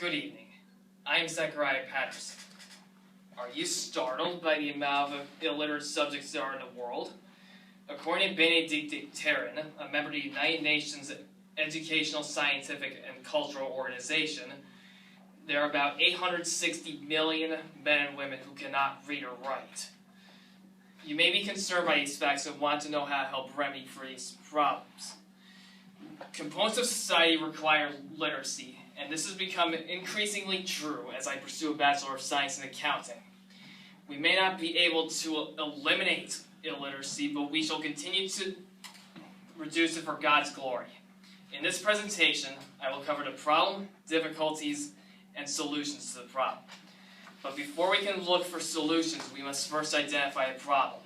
Good evening. I am Zachariah Patterson. Are you startled by the amount of illiterate subjects there are in the world? According to Benedict Taryn, a member of the United Nations Educational, Scientific, and Cultural Organization, there are about 860 million men and women who cannot read or write. You may be concerned by these facts and want to know how to help remedy for these problems. Components of society require literacy, and this has become increasingly true as I pursue a Bachelor of Science in Accounting. We may not be able to eliminate illiteracy, but we shall continue to reduce it for God's glory. In this presentation, I will cover the problem, difficulties, and solutions to the problem. But before we can look for solutions, we must first identify the problem.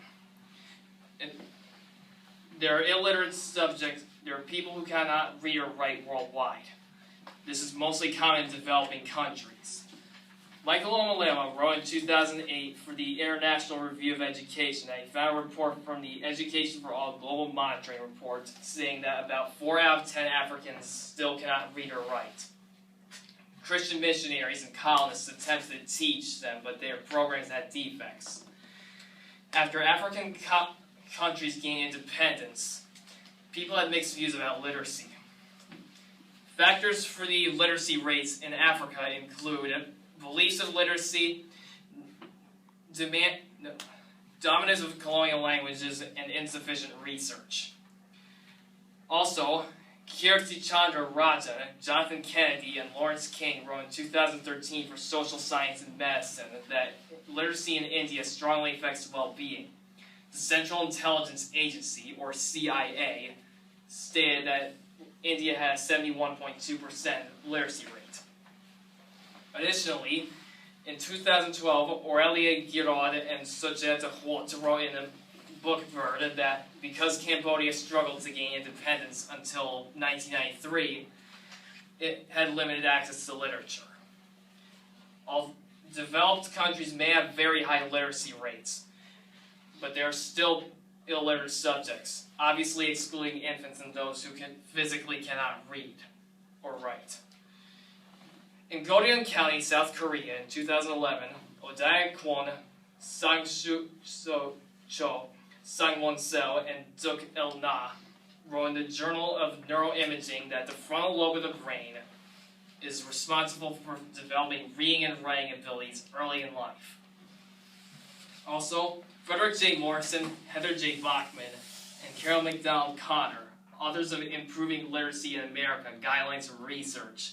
There are illiterate subjects. There are people who cannot read or write worldwide. This is mostly common in developing countries. Michael Omalema wrote in 2008 for the International Review of Education that he found a report from the Education for All Global Monitoring Report saying that about 4 out of 10 Africans still cannot read or write. Christian missionaries and colonists attempted to teach them, but their programs had defects. After African countries gained independence, people had mixed views about literacy. Factors for the literacy rates in Africa include beliefs of literacy, dominance of colonial languages, and insufficient research. Also, Kirti Chandra Raja, Jonathan Kennedy, and Lawrence King wrote in 2013 for Social Science and Medicine that literacy in India strongly affects well-being. The Central Intelligence Agency, or CIA, stated that India has a 71.2% literacy rate. Additionally, in 2012, Aurelia Giraud and Sujata Holt wrote in a book that because Cambodia struggled to gain independence until 1993, it had limited access to literature. All developed countries may have very high literacy rates, but there are still illiterate subjects, obviously excluding infants and those who physically cannot read or write. In Goryeo County, South Korea, in 2011, Odae Kwon, Sang So Cho, Sang Won Seo, and Duk Il Na wrote in the Journal of Neuroimaging that the frontal lobe of the brain is responsible for developing reading and writing abilities early in life. Also, Frederick J. Morrison, Heather J. Bachman, and Carol McDonald Connor, authors of Improving Literacy in America, Guidelines for Research,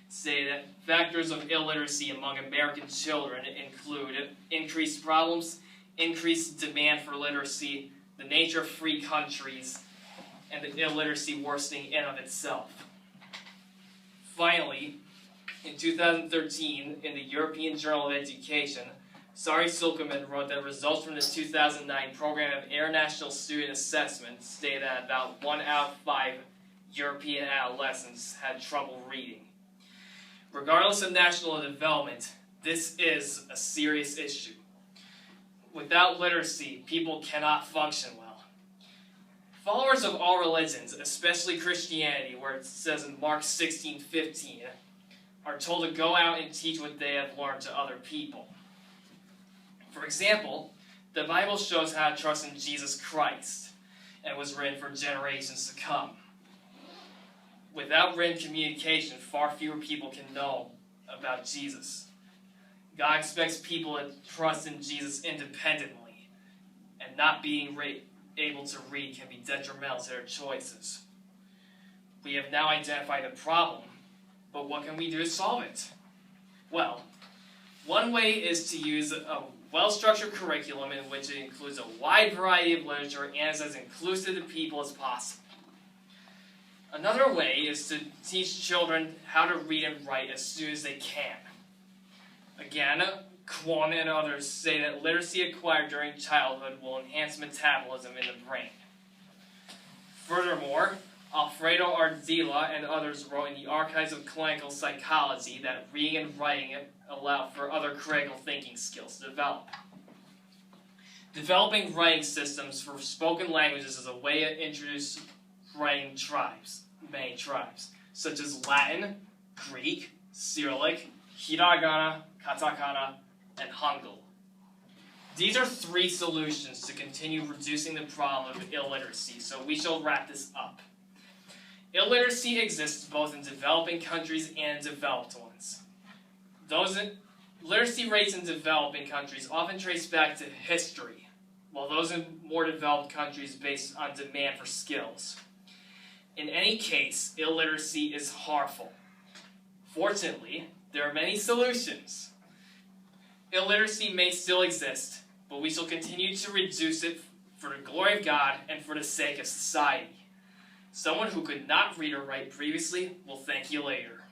say that factors of illiteracy among American children include increased problems, increased demand for literacy, the nature of free countries, and the illiteracy worsening in of itself. Finally, in 2013, in the European Journal of Education, Sari Sulkerman wrote that results from the 2009 Program of International Student Assessment stated that about 1 out of 5 European adolescents had trouble reading. Regardless of national development, this is a serious issue. Without literacy, people cannot function well. Followers of all religions, especially Christianity, where it says in Mark 16:15, are told to go out and teach what they have learned to other people. For example, the Bible shows how to trust in Jesus Christ and was written for generations to come. Without written communication, far fewer people can know about Jesus. God expects people to trust in Jesus independently, and not being able to read can be detrimental to their choices. We have now identified the problem, but what can we do to solve it? Well, one way is to use a well-structured curriculum in which it includes a wide variety of literature and is as inclusive to people as possible. Another way is to teach children how to read and write as soon as they can. Again, Kwon and others say that literacy acquired during childhood will enhance metabolism in the brain. Furthermore, Alfredo Ardila and others wrote in the Archives of Clinical Psychology that reading and writing allow for other critical thinking skills to develop. Developing writing systems for spoken languages is a way to introduce writing tribes, many tribes, such as Latin, Greek, Cyrillic, Hiragana, Katakana, and Hangul. These are 3 solutions to continue reducing the problem of illiteracy, so we shall wrap this up. Illiteracy exists both in developing countries and developed ones. Literacy rates in developing countries often trace back to history, while those in more developed countries based on demand for skills. In any case, illiteracy is harmful. Fortunately, there are many solutions. Illiteracy may still exist, but we shall continue to reduce it for the glory of God and for the sake of society. Someone who could not read or write previously will thank you later.